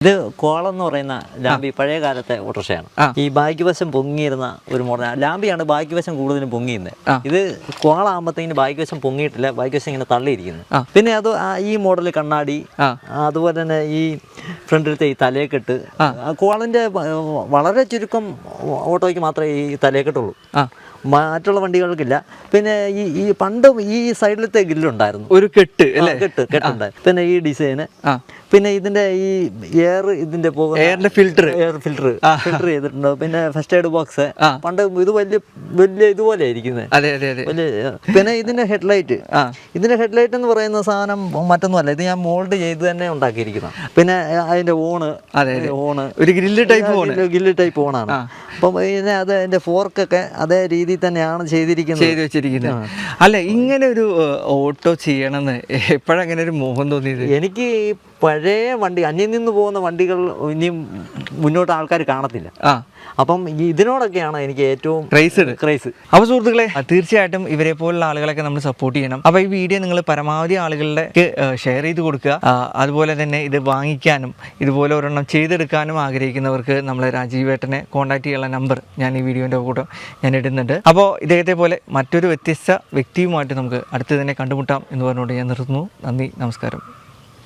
ഇത് കോളെന്ന് പറയുന്ന ലാംബി പഴയ കാലത്തെ ഓട്ടോറിക്ഷയാണ്. ഈ ബാക്ക് വശം പൊങ്ങിയിരുന്ന ഒരു മോഡൽ ലാംബിയാണ് ബാക്ക് വശം കൂടുതലും പൊങ്ങിയിരുന്നത്. ഇത് കോളാകുമ്പോഴത്തേക്കിന് ബാക്ക് വശം പൊങ്ങിയിട്ടില്ല, ബാക്ക് വശം ഇങ്ങനെ തള്ളിയിരിക്കുന്നു. പിന്നെ അത് ഈ മോഡൽ കണ്ണാടി, അതുപോലെ തന്നെ ഈ ഫ്രണ്ടിലത്തെ ഈ തലയെക്കെട്ട്, കോളിന്റെ വളരെ ചുരുക്കം ഓട്ടോയ്ക്ക് മാത്രമേ ഈ തലയെക്കെട്ടുള്ളൂ, മറ്റുള്ള വണ്ടികൾക്കില്ല. പിന്നെ ഈ പണ്ടും ഈ സൈഡിലത്തെ ഗ്രില്ലുണ്ടായിരുന്നു, ഒരു കെട്ടുണ്ടായിരുന്നു. പിന്നെ ഈ ഡിസൈന്, പിന്നെ ഇതിന്റെ ഈ ഇതിന്റെ ഫിൽറ്റർ ചെയ്തിട്ടുണ്ട്. പിന്നെ ഫസ്റ്റ് എയ്ഡ് ബോക്സ് പണ്ട് ഇത് വലിയ ഇതുപോലെ ഇരിക്കുന്നത്. പിന്നെ ഇതിന്റെ ഹെഡ്ലൈറ്റ് എന്ന് പറയുന്ന സാധനം മറ്റൊന്നുമല്ല, ഇത് ഞാൻ മോൾഡ് ചെയ്ത് തന്നെ ഉണ്ടാക്കിയിരിക്കുന്നത്. പിന്നെ അതിന്റെ ഓണ് ഒരു ഗ്രില്ല് ടൈപ്പ് ഓണാണ്. അപ്പം പിന്നെ അത് അതിന്റെ ഫോർക്കൊക്കെ അതേ രീതിയിൽ തന്നെയാണ് ചെയ്ത് വെച്ചിരിക്കുന്നത്. അല്ല, ഇങ്ങനെ ഒരു ഓട്ടോ ചെയ്യണമെന്ന് എപ്പോഴങ്ങനെ ഒരു മോഹം തോന്നിയത്? എനിക്ക് പഴയ വണ്ടി, അന്യം നിന്ന് പോകുന്ന വണ്ടികൾ ഇനിയും മുന്നോട്ട് ആൾക്കാർ കാണത്തില്ല. അപ്പം ഇതിനോടൊക്കെയാണ് എനിക്ക് ഏറ്റവും ക്രൈസ്. അപ്പോൾ സുഹൃത്തുക്കളെ, തീർച്ചയായിട്ടും ഇവരെ പോലുള്ള ആളുകളൊക്കെ നമ്മൾ സപ്പോർട്ട് ചെയ്യണം. അപ്പോൾ ഈ വീഡിയോ നിങ്ങൾ പരമാവധി ആളുകളിലേക്ക് ഷെയർ ചെയ്ത് കൊടുക്കുക. അതുപോലെ തന്നെ ഇത് വാങ്ങിക്കാനും ഇതുപോലെ ഒരെണ്ണം ചെയ്തെടുക്കാനും ആഗ്രഹിക്കുന്നവർക്ക് നമ്മളെ രാജീവേട്ടനെ കോൺടാക്ട് ചെയ്യാനുള്ള നമ്പർ ഞാൻ ഈ വീഡിയോൻ്റെ കൂടെ ഞാൻ ഇടുന്നുണ്ട്. അപ്പോൾ ഇദ്ദേഹത്തെ പോലെ മറ്റൊരു വ്യത്യസ്ത വ്യക്തിയുമായിട്ട് നമുക്ക് അടുത്ത് തന്നെ കണ്ടുമുട്ടാം എന്ന് പറഞ്ഞുകൊണ്ട് ഞാൻ നിർത്തുന്നു. നന്ദി, നമസ്കാരം.